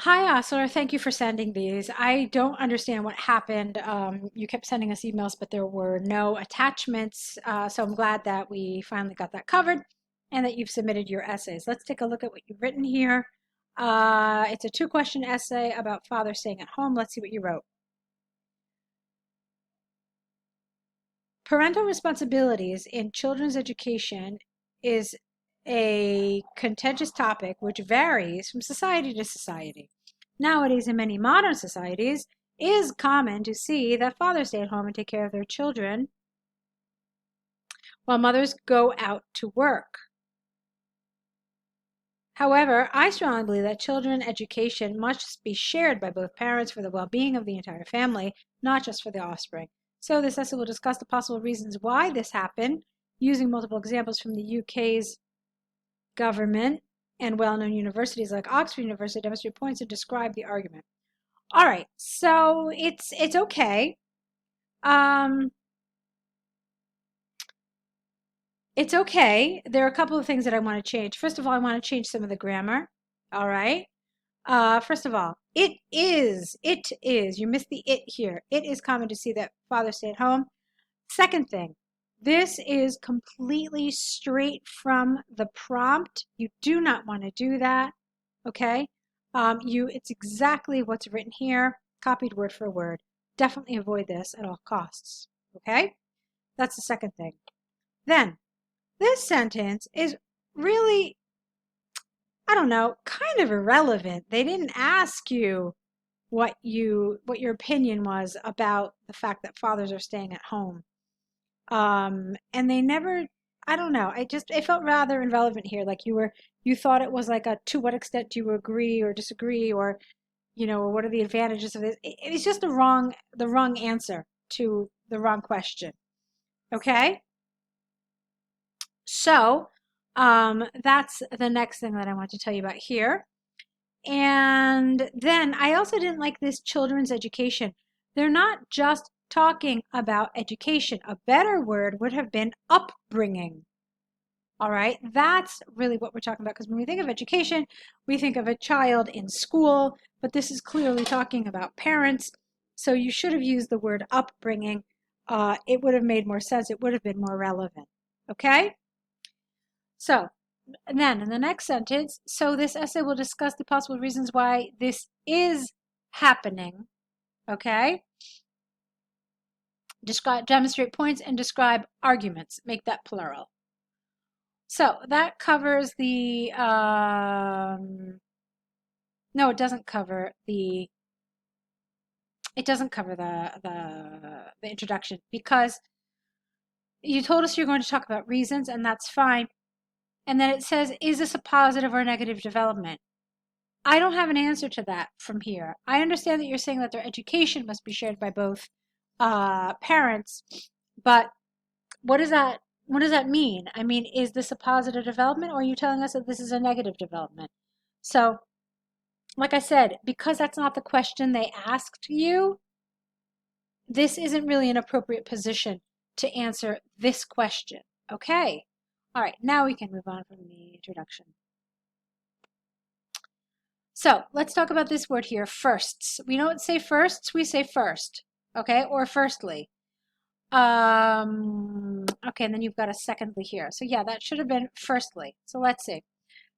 Hi, Osler. Thank you for sending these. I don't understand what happened. You kept sending us emails, but there were no attachments. So I'm glad that we finally got that covered and that you've submitted your essays. Let's take a look at what you've written here. It's a two-question essay about father staying at home. Let's see what you wrote. Parental responsibilities in children's education is a contentious topic which varies from society to society. Nowadays, in many modern societies, it is common to see that fathers stay at home and take care of their children while mothers go out to work. However, I strongly believe that children education must be shared by both parents for the well-being of the entire family, not just for the offspring. So this essay will discuss the possible reasons why this happened, using multiple examples from the UK's government and well-known universities like Oxford University demonstrate points and describe the argument. All right, so it's okay. Um, it's okay. There are a couple of things that I want to change. First of all, I want to change some of the grammar. All right. First of all, it is, you missed the it here. It is common to see that fathers stay at home. Second thing, this is completely straight from the prompt. You do not want to do that, okay? It's exactly what's written here, copied word for word. Definitely avoid this at all costs, okay? That's the second thing. Then, this sentence is really, I don't know, kind of irrelevant. They didn't ask you what your opinion was about the fact that fathers are staying at home. And they never, I don't know, it felt rather irrelevant here. Like you thought it was like a, to what extent do you agree or disagree, or, or what are the advantages of this? It's just the wrong answer to the wrong question. Okay? So, that's the next thing that I want to tell you about here. And then I also didn't like this children's education. They're not just talking about education. A better word would have been upbringing. All right, that's really what we're talking about, because when we think of education, we think of a child in school, but this is clearly talking about parents. So you should have used the word upbringing. It would have made more sense. It would have been more relevant. Okay? So, and then in the next sentence, so this essay will discuss the possible reasons why this is happening. Okay? Demonstrate points and describe arguments. Make that plural. So that covers the, no, it doesn't cover the introduction, because you told us you're going to talk about reasons, and that's fine. And then it says, is this a positive or negative development? I don't have an answer to that from here. I understand that you're saying that their education must be shared by both parents, but what does that mean? I mean, is this a positive development, or are you telling us that this is a negative development? So, like I said, because that's not the question they asked you, this isn't really an appropriate position to answer this question. Okay. All right, now we can move on from the introduction. So let's talk about this word here, firsts. We don't say firsts, we say first, okay, or firstly. Okay, and then you've got a secondly here. So yeah, that should have been firstly. So let's see.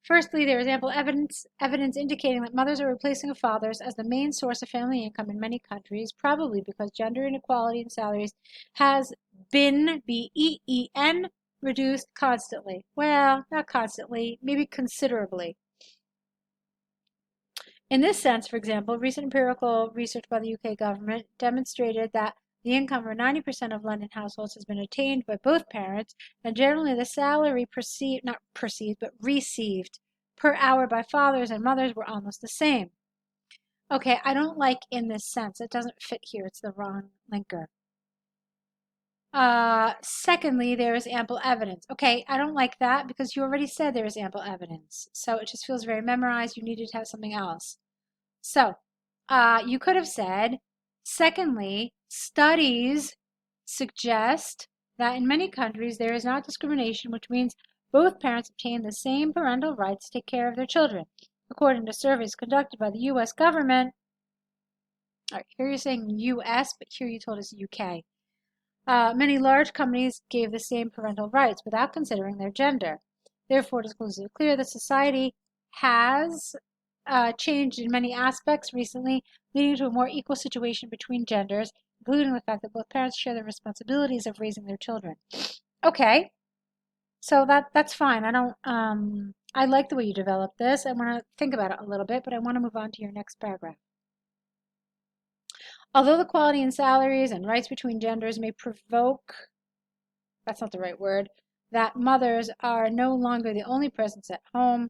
Firstly, there is ample evidence indicating that mothers are replacing fathers as the main source of family income in many countries, probably because gender inequality in salaries has been, B-E-E-N, reduced constantly. Well, not constantly, maybe considerably. In this sense, for example, recent empirical research by the UK government demonstrated that the income for 90% of London households has been attained by both parents, and generally the salary received per hour by fathers and mothers were almost the same. Okay, I don't like in this sense. It doesn't fit here. It's the wrong linker. Secondly, there is ample evidence. Okay, I don't like that because you already said there is ample evidence. So it just feels very memorized. You needed to have something else. So you could have said, secondly, studies suggest that in many countries there is not discrimination, which means both parents obtain the same parental rights to take care of their children. according to surveys conducted by the U.S. government. All right, here you're saying U.S., but here you told us U.K. Many large companies gave the same parental rights without considering their gender. Therefore, it is clear that society has changed in many aspects recently, leading to a more equal situation between genders, including the fact that both parents share the responsibilities of raising their children. Okay, so that's fine. I like the way you developed this. I want to think about it a little bit, but I want to move on to your next paragraph. Although the equality in salaries and rights between genders may provoke, that's not the right word, that mothers are no longer the only presence at home,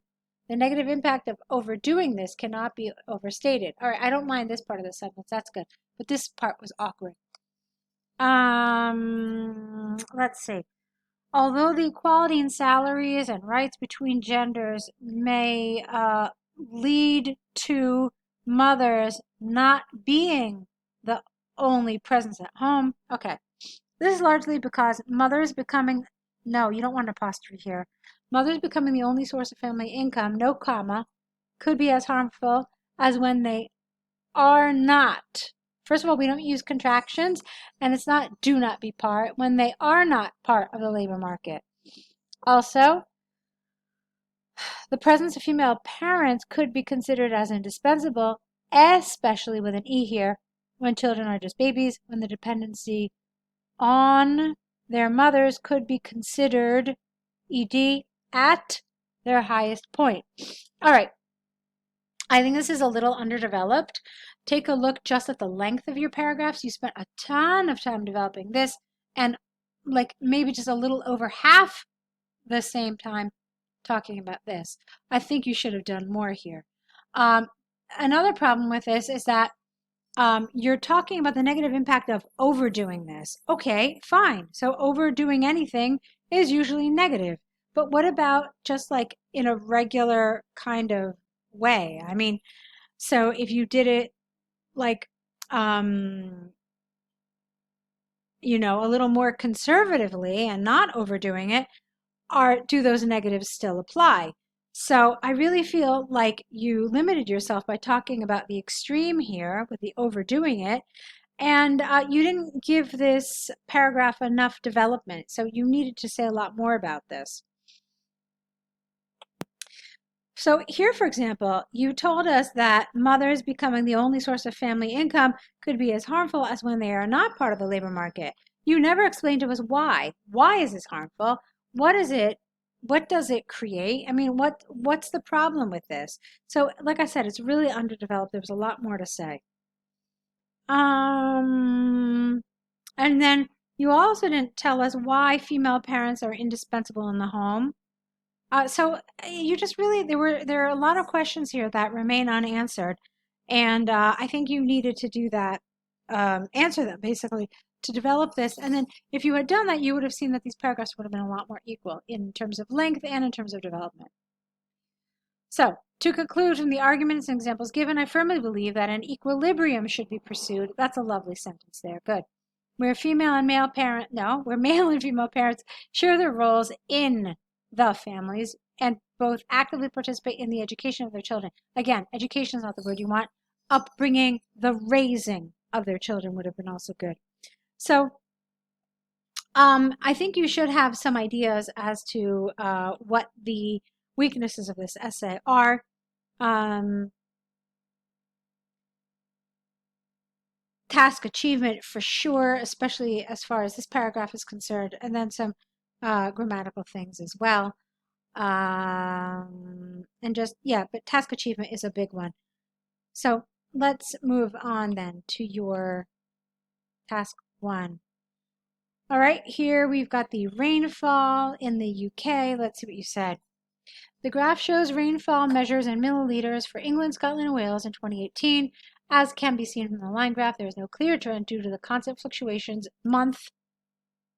the negative impact of overdoing this cannot be overstated. All right, I don't mind this part of the sentence. That's good. But this part was awkward. Let's see. Although the equality in salaries and rights between genders may lead to mothers not being the only presence at home. Okay. This is largely because mothers becoming, no, you don't want an apostrophe here. Mothers becoming the only source of family income, no comma, could be as harmful as when they are not. First of all, we don't use contractions, and it's not do not be part when they are not part of the labor market. Also, the presence of female parents could be considered as indispensable, especially with an E here, when children are just babies, when the dependency on their mothers could be considered ed at their highest point. All right. I think this is a little underdeveloped. Take a look just at the length of your paragraphs. You spent a ton of time developing this and like maybe just a little over half the same time talking about this. I think you should have done more here. Another problem with this is that you're talking about the negative impact of overdoing this. Okay, fine. So overdoing anything is usually negative. But what about just like in a regular kind of way? I mean, so if you did it like, a little more conservatively and not overdoing it, do those negatives still apply? So I really feel like you limited yourself by talking about the extreme here with the overdoing it, and you didn't give this paragraph enough development. So you needed to say a lot more about this. So here, for example, you told us that mothers becoming the only source of family income could be as harmful as when they are not part of the labor market. You never explained to us why. Why is this harmful? What is it? What does it create? I mean, what's the problem with this? So, like I said, it's really underdeveloped. There's a lot more to say. And then you also didn't tell us why female parents are indispensable in the home. So you just really there are a lot of questions here that remain unanswered, and I think you needed to do that, answer them basically to develop this. And then if you had done that, you would have seen that these paragraphs would have been a lot more equal in terms of length and in terms of development. So to conclude from the arguments and examples given, I firmly believe that an equilibrium should be pursued. That's a lovely sentence there. Good. Where male and female parents share their roles in the families and both actively participate in the education of their children. Again, education is not the word you want. Upbringing, the raising of their children would have been also good. So I think you should have some ideas as to what the weaknesses of this essay are. Task achievement for sure, especially as far as this paragraph is concerned, and then some grammatical things as well. And just, but task achievement is a big one. So let's move on then to your task 1. All right, here we've got the rainfall in the UK. Let's see what you said. The graph shows rainfall measures in milliliters for England, Scotland, and Wales in 2018. As can be seen from the line graph, there is no clear trend due to the constant fluctuations month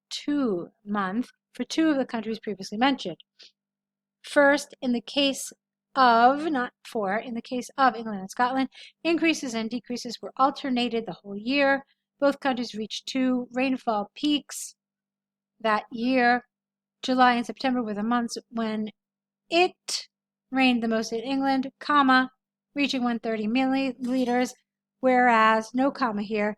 to month for 2 of the countries previously mentioned. First, in the case of, not for, in the case of England and Scotland, increases and decreases were alternated the whole year. Both countries reached 2 rainfall peaks that year. July and September were the months when it rained the most in England, comma, reaching 130 milliliters, whereas, no comma here,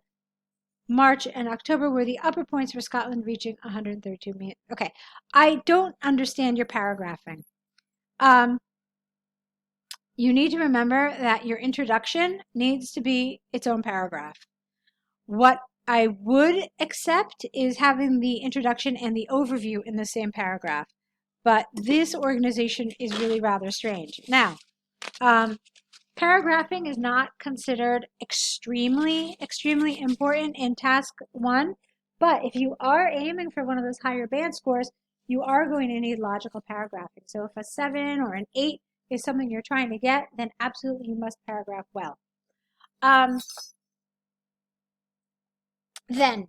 March and October were the upper points for Scotland, reaching 132 milliliters. Okay, I don't understand your paragraphing. You need to remember that your introduction needs to be its own paragraph. What I would accept is having the introduction and the overview in the same paragraph. But this organization is really rather strange. Now, paragraphing is not considered extremely important in task 1, but if you are aiming for one of those higher band scores, you are going to need logical paragraphing. So if a 7 or an 8 is something you're trying to get, then absolutely you must paragraph well. Then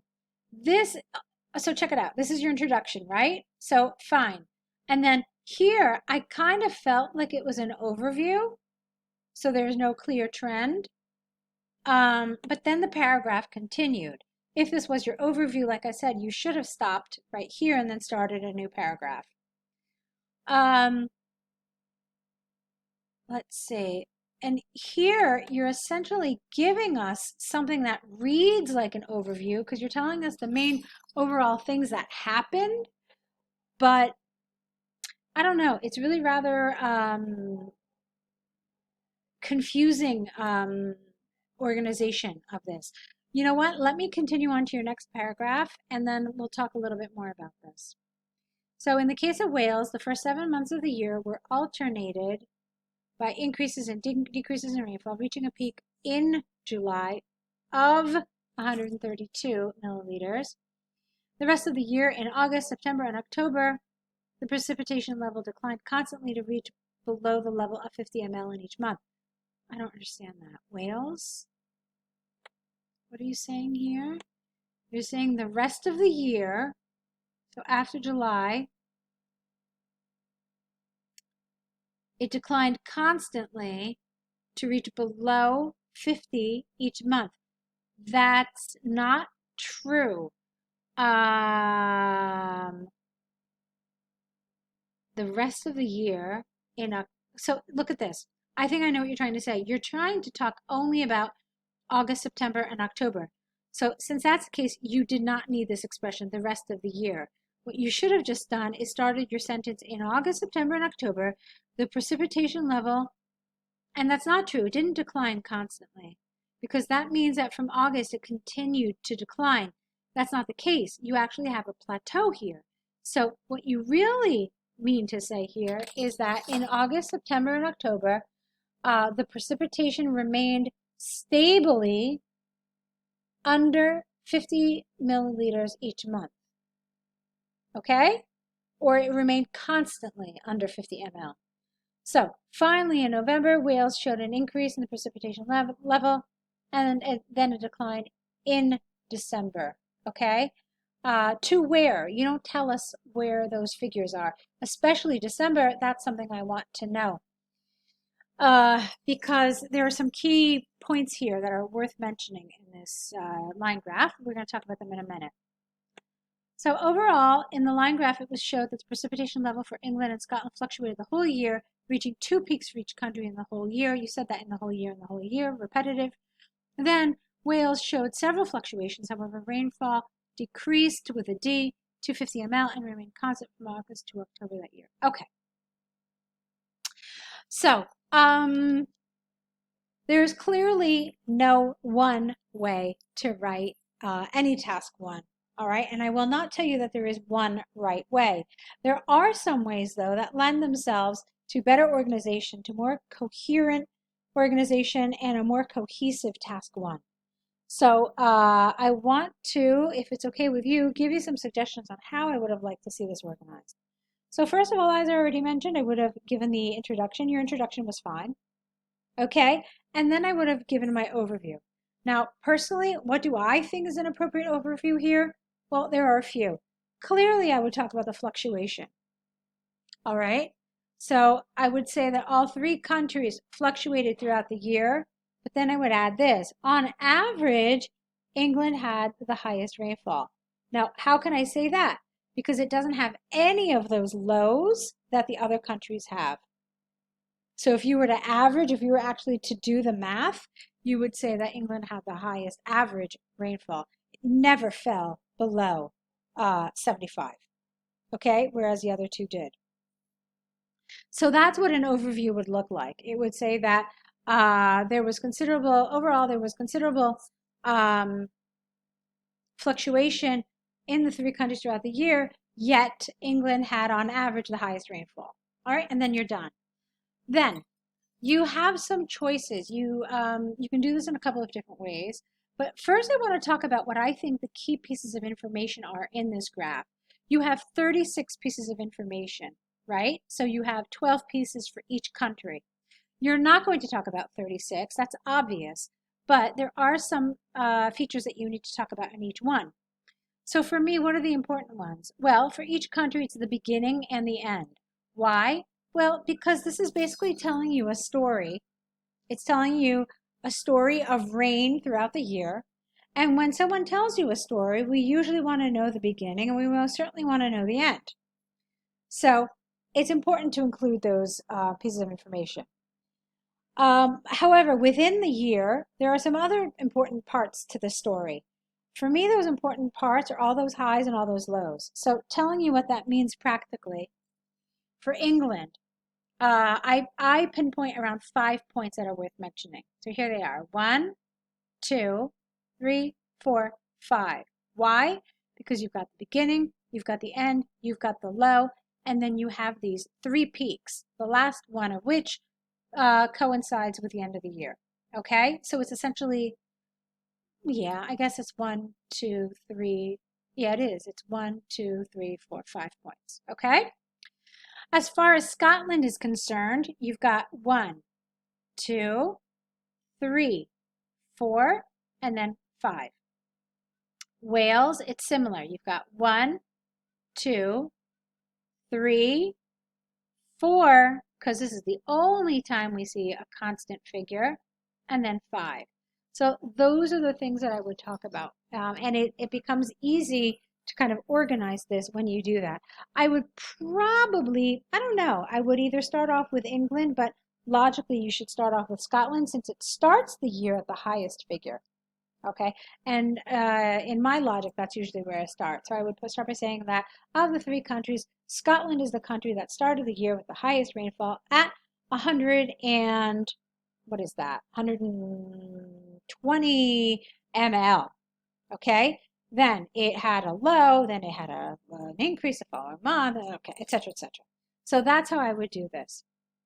this, so check it out. This is your introduction, right? So fine. And then here, I kind of felt like it was an overview. So there's no clear trend. But then the paragraph continued. If this was your overview, like I said, you should have stopped right here and then started a new paragraph. Let's see. And here you're essentially giving us something that reads like an overview because you're telling us the main overall things that happened, but I don't know. It's really rather confusing organization of this. You know what? Let me continue on to your next paragraph and then we'll talk a little bit more about this. So in the case of Wales, the first 7 months of the year were alternated by increases and decreases in rainfall, reaching a peak in July of 132 milliliters. The rest of the year, in August, September, and October, the precipitation level declined constantly to reach below the level of 50 ml in each month. I don't understand that. Wales? What are you saying here? You're saying the rest of the year, so after July, it declined constantly to reach below 50 each month. That's not true. The rest of the year so look at this. I think I know what you're trying to say. You're trying to talk only about August, September, and October. So since that's the case, you did not need this expression, the rest of the year. What you should have just done is started your sentence in August, September, and October, the precipitation level, and that's not true. It didn't decline constantly because that means that from August it continued to decline. That's not the case. You actually have a plateau here. So what you really mean to say here is that in August, September, and October, the precipitation remained stably under 50 milliliters each month. Okay? Or it remained constantly under 50 ml. So finally in November, Wales showed an increase in the precipitation level and then a decline in December. Okay? To where? You don't tell us where those figures are. Especially December, that's something I want to know. Because there are some key points here that are worth mentioning in this line graph. We're going to talk about them in a minute. So overall, in the line graph, it was showed that the precipitation level for England and Scotland fluctuated the whole year, reaching 2 peaks for each country in the whole year. You said that in the whole year, repetitive. And then Wales showed several fluctuations. However, rainfall decreased with a D to 50 ml and remained constant from August to October that year. Okay. So, there's clearly no one way to write any task 1. All right, and I will not tell you that there is one right way. There are some ways, though, that lend themselves to better organization, to more coherent organization, and a more cohesive task 1. So I want to, if it's okay with you, give you some suggestions on how I would have liked to see this organized. So first of all, as I already mentioned, I would have given the introduction. Your introduction was fine. Okay, and then I would have given my overview. Now, personally, what do I think is an appropriate overview here? Well, there are a few. Clearly, I would talk about the fluctuation. All right, so I would say that all 3 countries fluctuated throughout the year, but then I would add this. On average, England had the highest rainfall. Now, how can I say that? Because it doesn't have any of those lows that the other countries have. So if you were to average, if you were actually to do the math, you would say that England had the highest average rainfall. It never fell below 75, okay? Whereas the other two did. So that's what an overview would look like. It would say that there was considerable, overall, there was considerable fluctuation in the three countries throughout the year, yet England had on average the highest rainfall. All right, and then you're done. Then you have some choices. You can do this in a couple of different ways. But first I want to talk about what I think the key pieces of information are in this graph. You have 36 pieces of information, right? So you have 12 pieces for each country. You're not going to talk about 36, that's obvious, but there are some features that you need to talk about in each one. So for me, what are the important ones? Well, for each country, it's the beginning and the end. Why? Well, because this is basically telling you a story. It's telling you a story of rain throughout the year. And when someone tells you a story, we usually want to know the beginning and we most certainly want to know the end. So it's important to include those pieces of information. However, within the year, there are some other important parts to the story. For me, those important parts are all those highs and all those lows. So telling you what that means practically, for England, I pinpoint around 5 points that are worth mentioning. So here they are. 1, 2, 3, 4, 5. Why? Because you've got the beginning, you've got the end, you've got the low, and then you have these 3 peaks, the last one of which coincides with the end of the year. Okay? So it's essentially, yeah, I guess it's 1, 2, 3. Yeah, it is. It's 1, 2, 3, 4, 5 points. Okay? As far as Scotland is concerned, you've got 1, 2, 3, 4, and then 5. Wales, it's similar. You've got 1, 2, 3, 4, because this is the only time we see a constant figure, and then 5. So those are the things that I would talk about. And it becomes easy to kind of organize this when you do that. I would probably, I don't know, I would either start off with England, but logically you should start off with Scotland since it starts the year at the highest figure. Okay, and in my logic, that's usually where I start. So I would start by saying that of the 3 countries, Scotland is the country that started the year with the highest rainfall at 100 and, what is that, 120 ml. Okay, then it had a low, then it had an increase the following month, okay, etc., etc. So that's how I would do this.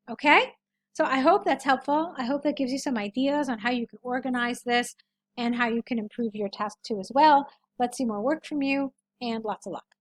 Okay, so I hope that's helpful. I hope that gives you some ideas on how you can organize this and how you can improve your task 2 as well. Let's see more work from you, and lots of luck.